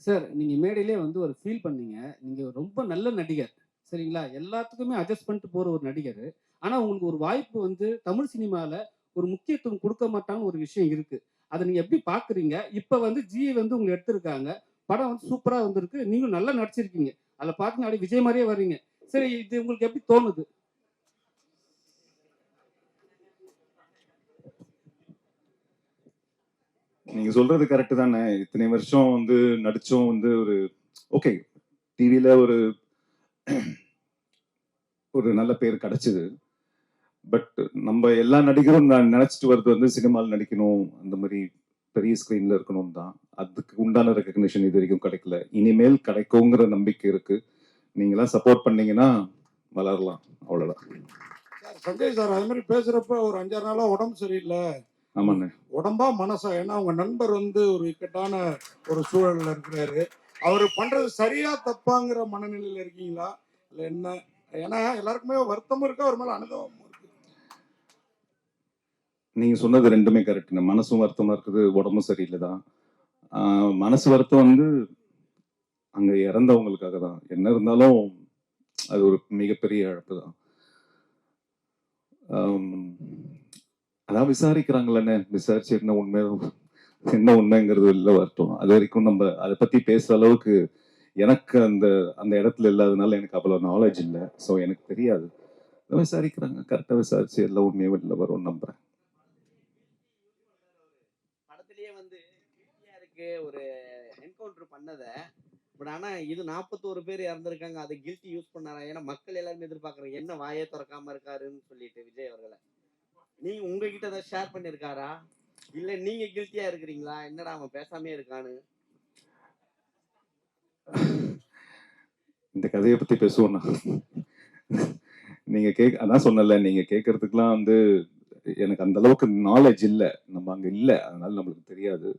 Sir, நீங்க மேடையிலே வந்து ஒரு ஃபீல் பண்ணீங்க. நீங்க ரொம்ப நல்ல நடிகர். சரிங்களா? எல்லாத்துக்குமே அட்ஜஸ்ட் பண்ணிட்டு போற ஒரு நடிகரு. ஆனா, உங்களுக்கு ஒரு வாய்ப்பு வந்து தமிழ் சினிமால ஒரு முக்கியத்துவம் குடுக்க மாட்டாங்கன்னு ஒரு விஷயம் இருக்கு. அத நீங்க எப்படி பார்க்குறீங்க? இப்ப வந்து ஜி வந்து உங்கள எடுத்திருக்காங்க. படம் வந்து சூப்பரா வந்திருக்கு. நீங்களும் நல்லா நடிச்சிருக்கீங்க. அதுல பார்த்தீங்கன்னா, அப்படியே விஜய் மாரியே வர்றீங்க. சரி, இது உங்களுக்கு எப்படி தோணுது? நீங்க சொல்றது கரெக்ட் தானே. இத்தனை வருஷம் வந்து நடிச்சும் வந்து ஒரு ஓகே டிவில ஒரு ஒரு நல்ல பேர் கிடைச்சது. பட் நம்ம எல்லா நடிகரும் நான் நினைச்சிட்டு வர்றது வந்து சினிமாவில் நடிக்கணும், அந்த மாதிரி பெரிய ஸ்கிரீன்ல இருக்கணும் தான். அதுக்கு உண்டான ரெக்கக்னிஷன் இது வரைக்கும் கிடைக்கல. இனிமேல் கிடைக்குங்கிற நம்பிக்கை இருக்கு. நீங்களாம் சப்போர்ட் பண்ணீங்கன்னா வளரலாம், அவ்வளவுதான். சஞ்சய் சார் அது மாதிரி பேசுறப்ப ஒரு 5-6 நாளா உடம்பு சரியில்லை. ஆமாண்ணே. உடம்பா மனசா? ஏன்னா உங்க நண்பர் வந்து ஒரு இக்கட்டான ஒரு சூழல்ல இருக்கிறாரு. அவரு பண்றது சரியா தப்பாங்கிற மனநிலையில இருக்கீங்களா இல்ல என்ன? ஏன்னா எல்லாருக்குமே வருத்தமும் இருக்கு, அவர் மேல அனுபவமும் இருக்கு. நீங்க சொன்னது ரெண்டுமே கரெக்ட். மனசும் வருத்தமா இருக்குது, உடம்பும் சரியில்லை தான். மனசு வருத்தம் வந்து அங்க இறந்தவங்களுக்காக தான். என்ன இருந்தாலும் அது ஒரு மிகப்பெரிய இழப்பு தான். அதான் விசாரிக்கிறாங்களே, விசாரிச்சு என்ன உண்மைங்கிறது இல்லை வரட்டும். அது வரைக்கும் நம்ம அதை பத்தி பேசுற அளவுக்கு எனக்கு அந்த அந்த இடத்துல இல்லாதனால எனக்கு அவ்வளவு நாலேஜ் இல்லை. ஸோ எனக்கு தெரியாது. விசாரிக்கிறாங்க, கரெக்டா விசாரிச்சு எல்லாம் உண்மையை வெளில வரும் நம்புறேன். படத்திலேயே வந்து இருக்கு ஒரு என்கவுண்டர் பண்ணத. பட் ஆனா இது 41 பேர் இறந்திருக்காங்க. அதை கில்ட்டி யூஸ் பண்ணாரா? ஏன்னா மக்கள் எல்லாருமே எதிர்பார்க்கறாங்க என்ன வாயே திறக்காம இருக்காருன்னு சொல்லிட்டு விஜய் அவர்களை. நீங்க உங்ககிட்ட ஏதாவது ஷேர் பண்ணிருக்காரா? இல்ல நீங்க கில்ட்டியா இருக்கிறீங்களா? என்னடா அவன் பேசாமே இருக்கான்னு? இந்த கதையை பத்தி பேசுவோம்னா நீங்க அதான் சொன்னல, நீங்க கேட்கறதுக்குலாம் வந்து எனக்கு அந்த அளவுக்கு நாலேஜ் இல்லை. நம்ம அங்க இல்லை, அதனால நம்மளுக்கு தெரியாது.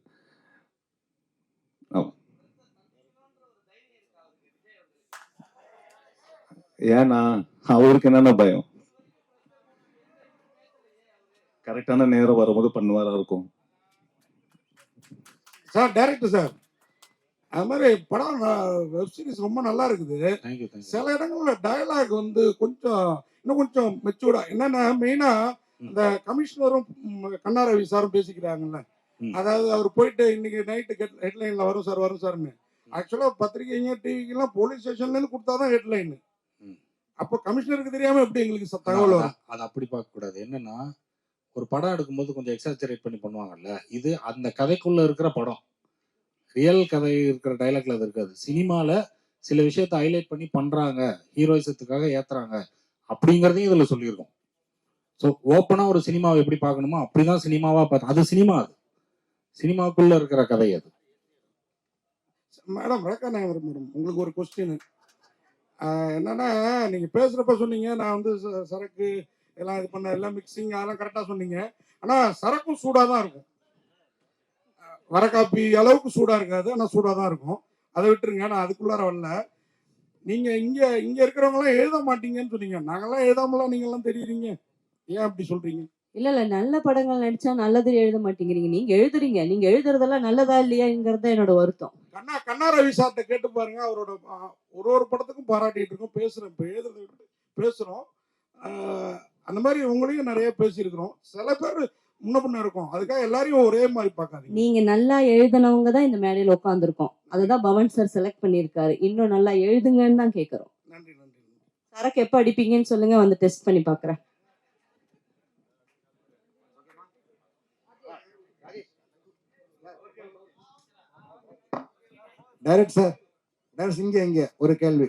ஏன்னா அவருக்கு என்னென்ன பயம்? கரெக்டான நேரம் வரும்போது பண்ணுவாரா இருக்கும். சார் டைரக்டர் சார், அது மாதிரி படம் வெப் சீரிஸ் ரொம்ப நல்லா இருக்குது. சில இடங்கள்ல டயலாக் வந்து இன்னும் கொஞ்சம் மெச்சூர்டா. என்னன்னா மெயினா இந்த கமிஷனரும் கண்ணாரவி சாரும் பேசிக்கிறாங்கல்ல. அதாவது அவர் போயிட்டு இன்னைக்கு நைட்டு ஹெட்லைன்ல வரும் சார்னு. ஆக்சுவலா பத்திரிகைங்க டிவிக்கெல்லாம் போலீஸ் ஸ்டேஷன்ல இருந்து கொடுத்தாதான் ஹெட்லைன். அப்போ கமிஷனருக்கு தெரியாம எப்படி எங்களுக்கு தகவல் வரும்? அது அப்படி பார்க்க கூடாது. என்னன்னா ஒரு படம் எடுக்கும்போது கொஞ்சம் எக்ஸாஜரேட் பண்ணி பண்ணுவாங்கல்ல. இது அந்த கதைக்குள்ள இருக்கிற படம். ரியல் கதை இருக்கிற டைலாக்ல அது இருக்காது. சினிமால சில விஷயத்த ஹைலைட் பண்ணி பண்றாங்க, ஹீரோயிசத்துக்காக ஏத்துறாங்க அப்படிங்கிறதையும் இதுல சொல்லியிருக்கோம். ஸோ ஓப்பனா ஒரு சினிமாவை எப்படி பார்க்கணுமோ அப்படிதான் சினிமாவா பார்த்து. அது சினிமா, அது சினிமாக்குள்ள இருக்கிற கதை அது. மேடம் ரேகா நாயகர் மேடம், உங்களுக்கு ஒரு கொஸ்டின். என்னன்னா நீங்க பேசுறப்ப சொன்னீங்க நான் வந்து சரக்கு எல்லாம் இது பண்ண எல்லாம் மிக்சிங் அதெல்லாம் கரெக்டா சொன்னீங்க. ஆனா சரக்கும் சூடா தான் இருக்கும். வர காப்பி அளவுக்கு சூடா இருக்காது, ஆனா சூடா தான் இருக்கும். அதை விட்டுருங்க, நான் அதுக்குள்ளார வரல. நீங்க இங்க இங்க இருக்கிறவங்க எல்லாம் எழுத மாட்டீங்கன்னு சொன்னீங்க. நாங்கெல்லாம் எழுதாமலாம் நீங்க எல்லாம் தெரியுறீங்க, ஏன் அப்படி சொல்றீங்க? இல்ல நல்ல படங்கள் நடிச்சா நல்லது எழுத மாட்டேங்கிறீங்க. நீங்க எழுதுறீங்க, நீங்க எழுதுறதெல்லாம் நல்லதா இல்லையாங்கிறத என்னோட வருத்தம். கண்ணா ரவி சார்ட்ட கேட்டு பாருங்க. அவரோட ஒரு படத்துக்கும் பாராட்டிட்டு இருக்கோம், பேசுறோம். இப்ப எழுதுறத விட்டு பேசுறோம். அந்த மாதிரி உங்களையும் நிறைய பேசியிருக்கிறோம். சில பேர் முன்ன பின்ன இருக்கும், அதுக்காக எல்லாரையும் ஒரே மாதிரி பார்க்காதீங்க. நீங்க நல்லா எழுதினவங்க தான் இந்த மேடையில உட்காந்துருக்கோம். அதுதான் பவன் சார் செலக்ட் பண்ணியிருக்காரு. இன்னும் நல்லா எழுதுங்கன்னு தான் கேட்கிறோம். நன்றி நன்றி. சரக்கு எப்ப அடிப்பீங்கன்னு சொல்லுங்க, வந்து டெஸ்ட் பண்ணி பாக்குறேன். டைரக்ட் இங்க ஒரு கேள்வி.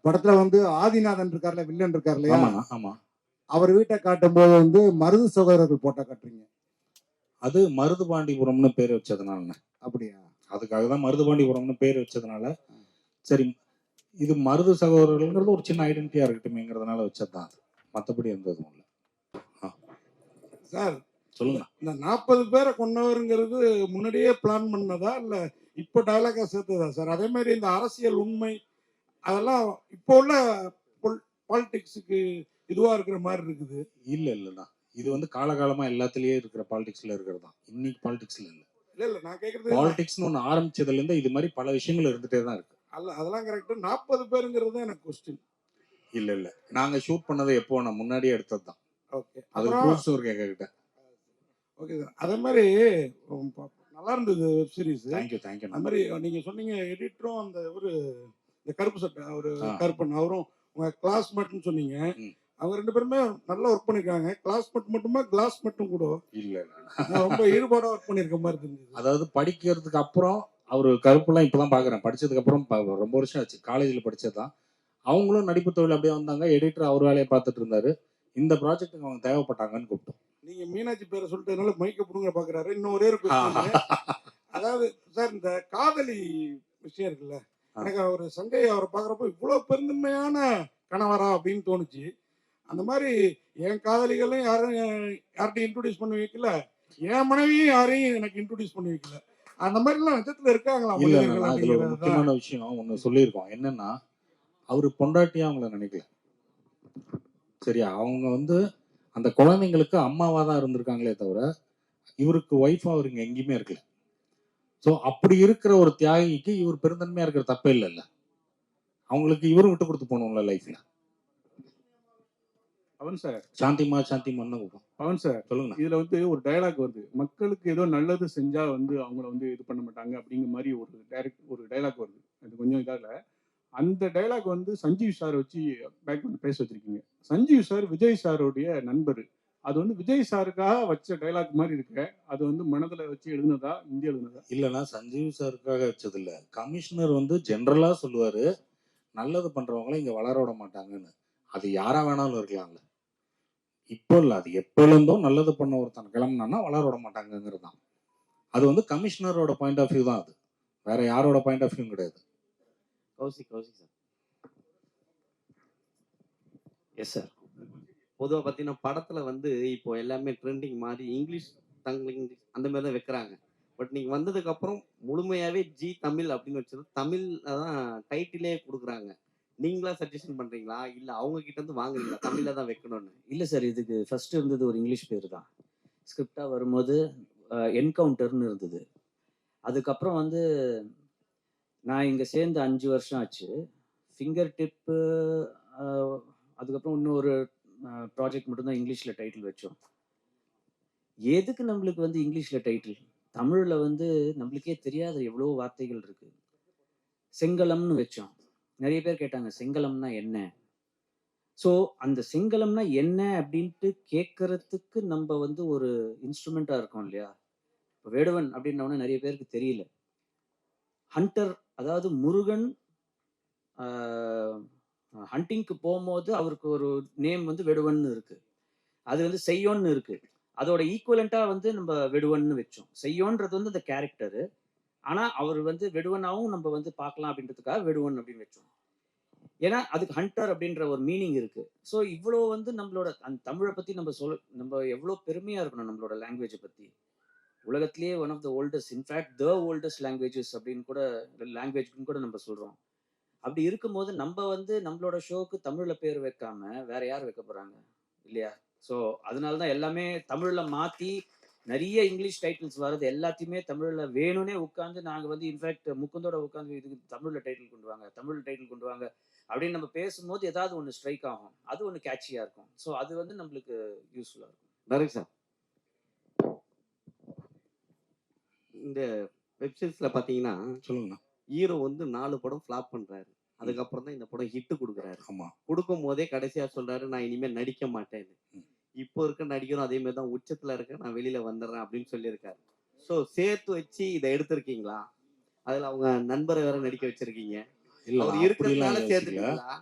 படத்துல வந்து ஆதிநாதன் இருக்காருல, வில்லன் இருக்காரு இல்லையா? அவர் வீட்டை காட்டும் போது வந்து மருது சகோதரர்கள் போட்டா காட்டுறீங்க. அது மருதுபாண்டிபுரம்னு பேர் வச்சதுனால. அப்படியா? அதுக்காக தான் மருதுபாண்டிபுரம்னு பேர் வச்சதுனால. சரி, இது மருது சகோதரர்கள்ங்கிறது ஒரு சின்ன ஐடென்டிட்டியா இருக்கட்டுமேங்கிறதுனால வச்சதுதான். மற்றபடி எந்த இதுவும் இல்லை. சார் சொல்லுங்க. இந்த 40 பேரை கொண்டவருங்கிறது முன்னாடியே பிளான் பண்ணதா இல்ல இப்போ டயலாகா சேர்த்ததா சார்? அதே மாதிரி இந்த அரசியல் உண்மை அதெல்லாம் இப்போ உள்ள பாலிடிக்ஸுக்கு இதுவா இருக்கிற மாதிரி இருக்குது. இல்ல இல்லண்ணா, இது வந்து காலகாலமா எல்லாத்துலயே இருக்கிற பாலிடிக்ஸ்ல இருக்கிறது தான். இன்னைக்கு பாலிடிக்ஸ்ல இல்லை. இல்ல நான் கேக்குறது பாலிடிக்ஸ்னு ஒண்ணு ஆரம்பிச்சதுல இருந்து இது மாதிரி பல விஷயங்கள் இருந்துட்டே தான் இருக்கு. அல்ல, அதெல்லாம் கரெக்ட். 40 பேருங்கிறது தான் எனக்கு கொஸ்டின். இல்ல நாங்க ஷூட் பண்ணது எப்போ, நான் முன்னாடியே எடுத்தது தான். ஓகே, அதுக்கு அப்புறம் ப்ரூஃப்ஸ் இருக்கு எங்ககிட்ட. Okay sir. அதே மாதிரி நல்லா இருந்தது வெப் சீரிஸ். தேங்க்யூ. அது மாதிரி நீங்க சொன்னீங்க எடிட்டரும் அந்த ஒரு இந்த கருப்பு சட்டை ஒரு ஆ. கருப்பன் அவரும் உங்க கிளாஸ்மேட்னு சொன்னீங்க. ம். அவங்க 2 பேருமே நல்லா ஒர்க் பண்ணிருக்காங்க. கிளாஸ்மேட் மட்டுமா கிளாஸ் மட்டும் கூட இல்ல ரொம்ப ஈடுபாடா ஒர்க் பண்ணிருக்க மாதிரி இருந்தது. அதாவது படிக்கிறதுக்கு அப்புறம் அவரு கருப்புலாம் இப்பதான் பாக்குறேன். படிச்சதுக்கு அப்புறம் ரொம்ப வருஷம் ஆச்சு. காலேஜ்ல படிச்சதுதான். அவங்களும் நடிப்பு தொழில் அப்படியே வந்தாங்க. எடிட்டர் அவர் வேலையை பார்த்துட்டு இருந்தாரு. இந்த ப்ராஜெக்ட்டுக்கு அவங்க தேவைப்பட்டாங்கன்னு கூப்பிட்டோம். நீங்க மீனாட்சி பேரை சொல்லிட்டதுனால மைக்க புடுங்க பாக்குறாரு. இன்னும் ஒரே ஒரு question. அதாவது சார் இந்த காதலி விஷயம் இருக்குல்ல, எனக்கு ஒரு சண்டே அவரை பாக்குறப்போ இவ்வளவு பெருந்தன்மையான கணவரா அப்படின்னு தோணுச்சு. அந்த மாதிரி என் காதலிகளும் யார்ட்டையும் இன்ட்ரோடியூஸ் பண்ணி வைக்கல, என் மனைவியும் யாரையும் எனக்கு இன்ட்ரோடியூஸ் பண்ணி வைக்கல. அந்த மாதிரி எல்லாம் நிஜத்துல இருக்காங்களா? இல்ல மனிதர்கள் அதுல ஒரு அப்படிங்கிறது தான். முக்கியமான விஷயம் ஒண்ணு சொல்லியிருக்கோம். என்னன்னா அவரு பொண்டாட்டியா அவங்கள நினைக்கல. சரியா? அவங்க வந்து அந்த குழந்தைங்களுக்கு அம்மாவா தான் இருந்திருக்காங்களே தவிர இவருக்கு ஒய்ஃபா அவர் இங்க எங்கேயுமே இருக்கல. சோ அப்படி இருக்கிற ஒரு தியாகிக்கு இவர் பெருந்தன்மையா இருக்கிற தப்பே இல்லைல்ல. அவங்களுக்கு இவரும் விட்டு கொடுத்து போகணும்ல லைஃப்ல. பவன் சார், சாந்திமான்னு கூப்பிடும். பவன் சார், சொல்லுங்க. இதுல வந்து ஒரு டயலாக் வருது, மக்களுக்கு ஏதோ நல்லது செஞ்சா வந்து அவங்கள வந்து இது பண்ண மாட்டாங்க அப்படிங்கிற மாதிரி ஒரு டயலாக் வருது. அது கொஞ்சம் இதால அந்த டயலாக் வந்து சஞ்சீவ் சார் வச்சு பேக்ரவுண்ட் பேச வச்சிருக்கீங்க. சஞ்சீவ் சார் விஜய் சாருடைய நண்பர். அது வந்து விஜய் சாருக்காக வச்ச டயலாக் மாதிரி இருக்கு. அது வந்து மனதுல வச்சு எழுதுனதா, இந்தியா எழுதுனதா? இல்லைன்னா சஞ்சீவ் சாருக்காக வச்சது இல்ல. கமிஷனர் வந்து ஜென்ரலா சொல்லுவாரு, நல்லது பண்றவங்கள இங்க வளர விட மாட்டாங்கன்னு. அது யாரா வேணாலும் இருக்கலாம்ல. இப்போ இல்ல, அது எப்ப இருந்தும் நல்லது பண்ண ஒருத்தன் கிளம்புனான்னா வளர விட மாட்டாங்கிறது தான். அது வந்து கமிஷனரோட பாயிண்ட் ஆஃப் வியூ தான். அது வேற யாரோட பாயிண்ட் ஆஃப் வியூ கிடையாது. கௌசிக் சார். Yes sir. பொதுவாக பார்த்தீங்கன்னா படத்துல வந்து இப்போ எல்லாமே ட்ரெண்டிங் மாதிரி இங்கிலீஷ் இங்கிலீஷ் அந்த மாதிரி தான் வைக்கிறாங்க. பட் நீங்க வந்ததுக்கு அப்புறம் முழுமையாவே ஜி தமிழ் அப்படின்னு வச்சது தமிழ் தான் டைட்டிலே கொடுக்குறாங்க. நீங்களா சஜஷன் பண்றீங்களா இல்ல அவங்க கிட்ட இருந்து வாங்குறீங்களா தமிழ்ல தான் வைக்கணும்னு? இல்லை சார், இதுக்கு ஃபர்ஸ்ட் இருந்தது ஒரு இங்கிலீஷ் பேர் தான். ஸ்கிரிப்டாக வரும்போது என்கவுண்டர்னு இருந்தது. அதுக்கப்புறம் வந்து நான் இங்கே சேர்ந்து 5 வருஷம் ஆச்சு. ஃபிங்கர் டிப்பு, அதுக்கப்புறம் இன்னொரு ப்ராஜெக்ட் மட்டும்தான் இங்கிலீஷில் டைட்டில் வச்சோம். எதுக்கு நம்மளுக்கு வந்து இங்கிலீஷில் டைட்டில்? தமிழில் வந்து நம்மளுக்கே தெரியாத எவ்வளோ வார்த்தைகள் இருக்கு. செங்கலம்னு வச்சோம். நிறைய பேர் கேட்டாங்க செங்கலம்னா என்ன. ஸோ அந்த செங்கலம்னா என்ன அப்படின்ட்டு கேட்கறதுக்கு நம்ம வந்து ஒரு இன்ஸ்ட்ருமெண்ட்டாக இருக்கோம் இல்லையா. இப்போ வேடுவன் அப்படின்னோடனே நிறைய பேருக்கு தெரியல. ஹண்டர், அதாவது முருகன் ஹண்டிங்க்கு போகும்போது அவருக்கு ஒரு நேம் வந்து வெடுவன்னு இருக்கு. அது வந்து செய்யோன்னு இருக்கு. அதோட ஈக்குவலண்டா வந்து நம்ம வெடுவன்னு வச்சோம். செய்யோன்றது வந்து அந்த கேரக்டரு. ஆனா அவர் வந்து வெடுவனாவும் நம்ம வந்து பார்க்கலாம் அப்படின்றதுக்காக வெடுவன் அப்படின்னு வச்சோம். ஏன்னா அதுக்கு ஹண்டர் அப்படின்ற ஒரு மீனிங் இருக்கு. ஸோ இவ்வளோ வந்து நம்மளோட அந்த தமிழை பத்தி நம்ம எவ்வளோ பெருமையா இருக்கணும் நம்மளோட லாங்குவேஜை பத்தி. உலகத்திலேயே one of the oldest, in fact the oldest languages அப்படின்னு கூட லாங்குவேஜ்னு கூட நம்ம சொல்றோம். அப்படி இருக்கும்போது நம்ம வந்து நம்மளோட ஷோக்கு தமிழ்ல பேர் வைக்காம வேற யார் வைக்க போறாங்க இல்லையா. ஸோ அதனாலதான் எல்லாமே தமிழ்ல மாத்தி நிறைய இங்கிலீஷ் டைட்டில்ஸ் வர்றது எல்லாத்தையுமே தமிழ்ல வேணும்னே உட்காந்து நாங்க வந்து இன்ஃபேக்ட் முக்குந்தோட உட்காந்து இதுக்கு தமிழ்ல டைட்டில் கொண்டு வாங்க அப்படின்னு நம்ம பேசும்போது ஏதாவது ஒன்று ஸ்ட்ரைக் ஆகும். அது ஒன்று கேட்சியா இருக்கும். ஸோ அது வந்து நம்மளுக்கு யூஸ்ஃபுல்லா இருக்கும். நரேஷ் சார், இந்த வெப்சீரிஸ்ல பாத்தீங்கன்னா சொல்லுங்கண்ணா. ஹீரோ வந்து 4 படம் ஃபிளாப் பண்றாரு. அதுக்கப்புறம் தான் இந்த படம் ஹிட் கொடுக்குறாரு. ஆமா. கொடுக்கும் போதே கடைசியா சொல்றாரு நான் இனிமே நடிக்க மாட்டேன்னு. இப்போ இருக்க நடிகரும் அதே மாதிரி தான் உச்சத்துல இருக்க, நான் வெளியில வந்துடுறேன் அப்படின்னு சொல்லியிருக்காரு. ஸோ சேர்த்து வச்சு இதை எடுத்திருக்கீங்களா? அதுல அவங்க நண்பரை வேற நடிக்க வச்சிருக்கீங்க. இல்ல அவர் அப்படிலாம் இருக்கிறதுனால யோசிக்கல. சேர்த்துக்கீங்களா?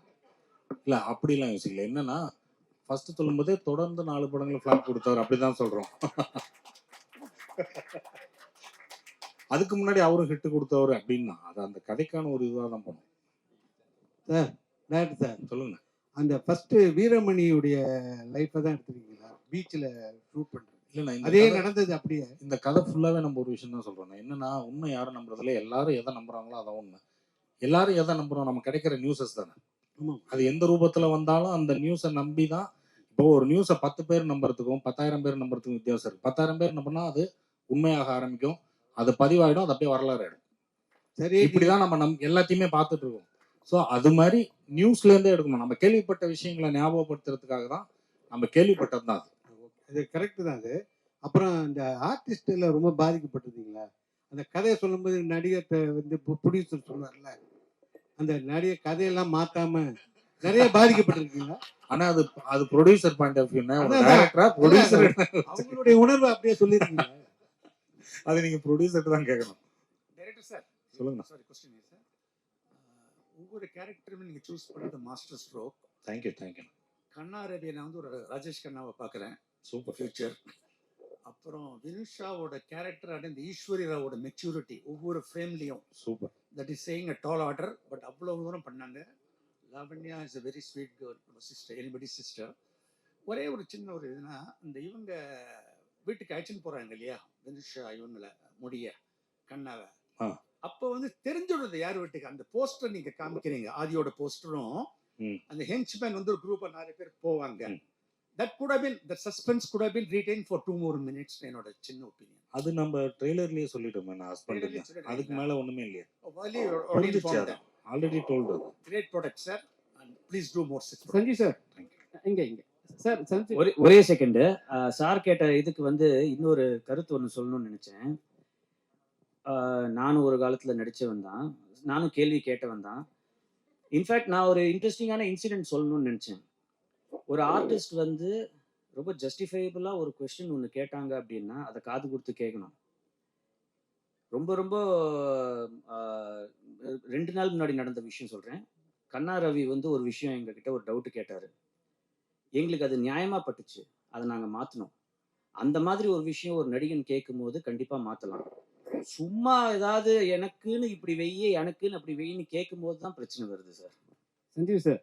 இல்ல அப்படிலாம் யோசிக்கல. என்னன்னா ஃபர்ஸ்ட் சொல்லும் போதே தொடர்ந்து 4 படங்கள் ஃபிளாப் கொடுத்தாரு அப்படிதான் சொல்றோம். அதுக்கு முன்னாடி அவரும் ஹிட் கொடுத்தவர் அப்படின்னா அது அந்த கதைக்கான ஒரு இதுவாக தான் போனோம். சார், டேரக்டர் சார், சொல்லுங்க. அந்த ஃபர்ஸ்ட் வீரமணியுடைய லைஃப்பை தான் எடுத்துருக்கீங்களா? பீச்சில் ஷூட் பண்ணுறது இல்லைண்ணா, அதே நடந்தது அப்படியே. இந்த கதை ஃபுல்லாவே நம்ம ஒரு விஷயம் தான் சொல்றோம். என்னன்னா உண்மை யாரும் நம்புறதுல எல்லாரும் எதை நம்புறாங்களோ அதான் உண்மை. எல்லாரும் எதை நம்புறோம்? நம்ம கிடைக்கிற நியூஸஸ் தானே. அது எந்த ரூபத்துல வந்தாலும் அந்த நியூஸை நம்பி தான். இப்போ ஒரு நியூஸை 10 பேர் நம்புறதுக்கும் 10,000 பேர் நம்புறதுக்கும் வித்தியாசம் இருக்கு. 10,000 பேர் நம்பினா அது உண்மையாக ஆரம்பிக்கும். அது பதிவாயிடும், அது அப்படியே வரலாறு ஆயிடும். சரி, இப்படிதான் நம்ம எல்லாத்தையுமே பார்த்துட்டு இருக்கோம். ஸோ அது மாதிரி நியூஸ்ல இருந்தே எடுக்கணும். நம்ம கேள்விப்பட்ட விஷயங்களை ஞாபகப்படுத்துறதுக்காக தான் நம்ம கேள்விப்பட்டது தான் அது. அது கரெக்ட் தான் அது. அப்புறம் இந்த ஆர்டிஸ்ட்ல ரொம்ப பாதிக்கப்பட்டிருந்தீங்களா? அந்த கதையை சொல்லும்போது நடிகர்கிட்ட வந்து ப்ரொடியூசர் சொல்லுவார்ல, அந்த நடிகர் கதையெல்லாம் மாத்தாம நிறைய பாதிக்கப்பட்டிருக்கீங்களா? ஆனா அது ப்ரொடியூசர் பாயிண்ட் ஆஃப் வியூ, ஒரு அதான் டைரக்டரா ப்ரொடியூசர் அவங்களுடைய உணர்வு அப்படியே சொல்லிருக்கீங்க. அது நீங்க ப்ரொடியூசர் தான் கேட்கணும். டைரக்டர் சார், சொல்லுங்க. Sorry question sir. ஒவ்வொரு கேரக்டருமே நீங்க சூஸ் பண்ணது மாஸ்டர் ஸ்ட்ரோக். தேங்க்யூ. கண்ணா ரவியை நான் வந்து ஒரு ராஜேஷ் கண்ணாவை பார்க்குறேன், சூப்பர். ஃபியூச்சர். அப்புறம் வினுஷாவோட கேரக்டர் அண்ட் இந்த ஈஸ்வரி ராவோட மெச்சூரிட்டி ஒவ்வொரு ஃப்ரேம்லையும் super. That is saying a tall order. But அவ்வளோ தூரம் பண்ணாங்க. Lavanya is a very sweet girl, sister, anybody sister. ஒரே ஒரு சின்ன ஒரு இதுனா, இந்த இவங்க வீட்டுக்கு அழைச்சின்னு போறாங்க இல்லையா வினுஷா, இவங்கள முடிய கண்ணாவை, அப்போ வந்து தெரிஞ்சுடுறது யார் வீட்டுக்கு. அந்த போஸ்டர் நீங்க காமிக்கிறீங்க, ஆதியோட போஸ்டரும் அந்த ஹென்ச்மேன் வந்து ஒரு குரூப்பா 4 பேர் போவாங்க. That could have been, the suspense could have been retain for 2 more minutes. என்னோட சின்ன ஒபினியன். அது நம்ம ட்ரெய்லர்லயே சொல்லிட்டோமே, நான் ஹஸ்பண்ட். அதுக்கு மேல ஒண்ணுமே இல்லையா? Already told. Great product sir, and please do more. Sanjeev sir, இங்க சார் சஞ்சீவ், ஒரே செகண்ட். சார் கேட்ட இதுக்கு வந்து இன்னொரு கருத்து ஒன்று சொல்லணும்னு நினைச்சேன். நானும் ஒரு காலத்துல நடிச்சவன் தான், நானும் கேள்வி கேட்டவன் தான். இன்ஃபேக்ட் நான் ஒரு இன்ட்ரெஸ்டிங்கான இன்சிடென்ட் சொல்லணும்னு நினைச்சேன். ஒரு ஆர்டிஸ்ட் வந்து ரொம்ப ஜஸ்டிஃபைபிளா ஒரு கொஸ்டின் ஒன்று கேட்டாங்க அப்படின்னா அதை காது கொடுத்து கேட்கணும். ரொம்ப ரொம்ப 2 நாள் முன்னாடி நடந்த விஷயம் சொல்றேன். கண்ணா ரவி வந்து ஒரு விஷயம் எங்ககிட்ட ஒரு டவுட் கேட்டாரு. எங்களுக்கு அது நியாயமா பட்டுச்சு, அதை நாங்க மாத்தினோம். அந்த மாதிரி ஒரு விஷயம் ஒரு நடிகன் கேட்கும் போது கண்டிப்பா மாத்தலாம். சும்மா ஏதாவது எனக்குன்னு இப்படி வெய்ய, எனக்குன்னு அப்படி வெயின்னு கேட்கும் போது தான் பிரச்சனை வருது சார். சஞ்சீவ் சார்,